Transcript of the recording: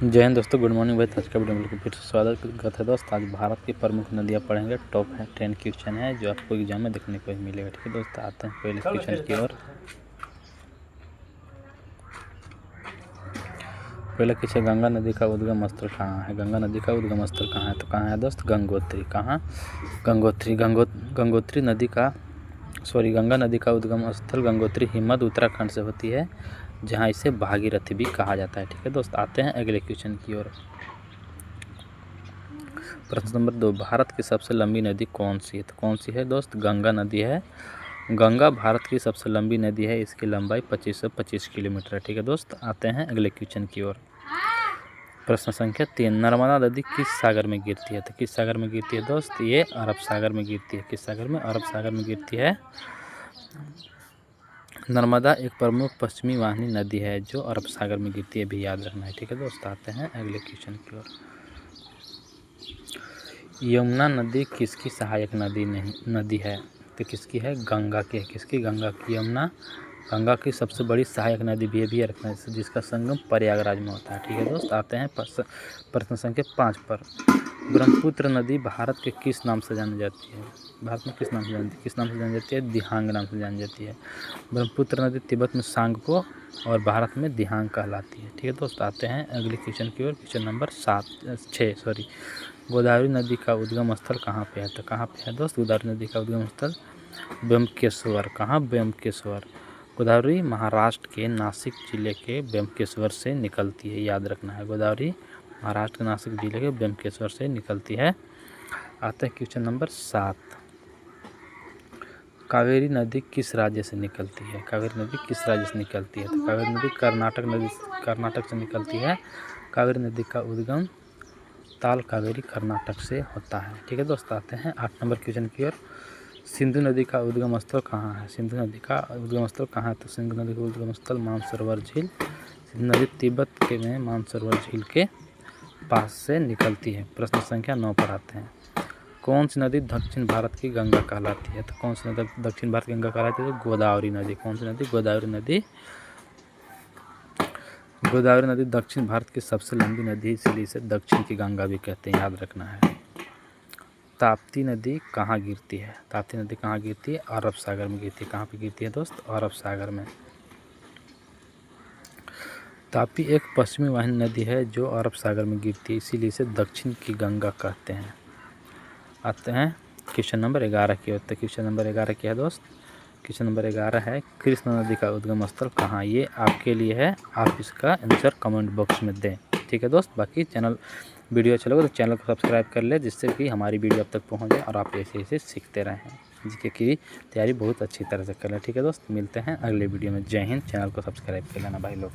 जय हिंद दोस्तों, good morning भाई। आज का वीडियो में फिर से स्वागत करते हैं दोस्त। आज भारत की प्रमुख नदियाँ पढ़ेंगे। टॉप 10 क्वेश्चन है जो आपको एग्जाम में देखने को मिलेगा। ठीक है दोस्त, आते हैं पहले क्वेश्चन की ओर। पहला क्वेश्चन, गंगा नदी का उद्गम स्थल कहाँ है? गंगा नदी का उद्गम स्थल कहाँ है? तो कहाँ है दोस्त? गंगोत्री। कहाँ? गंगोत्री। गंगा नदी का उद्गम स्थल गंगोत्री हिमवद उत्तराखंड से होती है, जहाँ इसे भागीरथी भी कहा जाता है। ठीक है दोस्त, आते हैं अगले क्वेश्चन की ओर। प्रश्न नंबर 2, भारत की सबसे लंबी नदी कौन सी है? तो कौन सी है दोस्त? गंगा नदी है। गंगा भारत की सबसे लंबी नदी है। इसकी लंबाई 2525 किलोमीटर है। ठीक है दोस्त, आते हैं अगले क्वेश्चन की ओर। प्रश्न संख्या 3, नर्मदा नदी किस सागर में गिरती है? तो किस सागर में गिरती है दोस्त? ये अरब सागर में गिरती है। किस सागर में? अरब सागर में गिरती है। नर्मदा एक प्रमुख पश्चिमी वाहिनी नदी है जो अरब सागर में गिरती है, भी याद रखना है। ठीक है दोस्त, आते हैं अगले क्वेश्चन की ओर। यमुना नदी किसकी सहायक नदी है? तो किसकी है? गंगा की है। किसकी? गंगा की। यमुना गंगा की सबसे बड़ी सहायक नदी भी रखना है, जिसका संगम प्रयागराज में होता है। ठीक है दोस्त, आते हैं प्रश्न संख्या 5 पर। ब्रह्मपुत्र नदी भारत के किस नाम से जानी जाती है? भारत में किस नाम से जानी जाती है? दिहांग नाम से जानी जाती है। ब्रह्मपुत्र नदी तिब्बत में सांगपो और भारत में दिहांग कहलाती है। ठीक है दोस्त, आते हैं अगले क्वेश्चन की ओर। Question number 6। गोदावरी नदी का उद्गम स्थल कहाँ पे है? तो कहाँ पे है दोस्त गोदावरी नदी का उद्गम स्थल? ब्रह्मकेश्वर। कहाँ? ब्रह्मकेश्वर। गोदावरी महाराष्ट्र के नासिक जिले के ब्रह्मकेश्वर से निकलती है, याद रखना है। गोदावरी महाराष्ट्र के नासिक जिले के ब्रह्मकेश्वर से निकलती है। आते हैं क्वेश्चन नंबर 7। कावेरी नदी किस राज्य से निकलती है? कावेरी नदी किस राज्य से निकलती है? तो कावेरी नदी कर्नाटक से निकलती है। कावेरी नदी का उद्गम ताल कावेरी कर्नाटक से होता है। ठीक है दोस्त, आते हैं 8 नंबर क्वेश्चन की ओर। सिंधु नदी का उद्गम स्थल कहाँ है? सिंधु नदी का उद्गम स्थल कहाँ है? तो सिंधु नदी का उद्गम स्थल मानसरोवर झील। सिंधु नदी तिब्बत के में मानसरोवर झील के पास से निकलती है। प्रश्न संख्या 9 पर आते हैं। कौन सी नदी दक्षिण भारत की गंगा कहलाती है? तो कौन सी नदी दक्षिण भारत की गंगा कहलाती है? तो गोदावरी नदी। कौन सी नदी? गोदावरी नदी। गोदावरी नदी दक्षिण भारत की सबसे लंबी नदी, इसलिए इसे दक्षिण की गंगा भी कहते हैं, याद रखना है। ताप्ती नदी कहाँ गिरती है? ताप्ती नदी कहाँ गिरती है? अरब सागर में गिरती है। कहाँ पे गिरती है दोस्त? अरब सागर में। तापी एक पश्चिमी वाहिनी नदी है जो अरब सागर में गिरती है, इसीलिए इसे दक्षिण की गंगा कहते हैं। आते हैं क्वेश्चन नंबर 11 की ओर। तो क्वेश्चन नंबर 11 क्या है दोस्त? क्वेश्चन नंबर 11 है, कृष्ण नदी का उद्गम स्थल कहाँ? ये आपके लिए है, आप इसका आंसर कमेंट बॉक्स में दें। ठीक है दोस्त, बाकी वीडियो अच्छा लगे तो चैनल को सब्सक्राइब कर ले, जिससे कि हमारी वीडियो अब तक पहुँच जाए और आप ऐसे सीखते रहें, जिसकी तैयारी बहुत अच्छी तरह से कर लें। ठीक है दोस्त, मिलते हैं अगले वीडियो में। जय हिंद। चैनल को सब्सक्राइब कर लेना भाई लोग।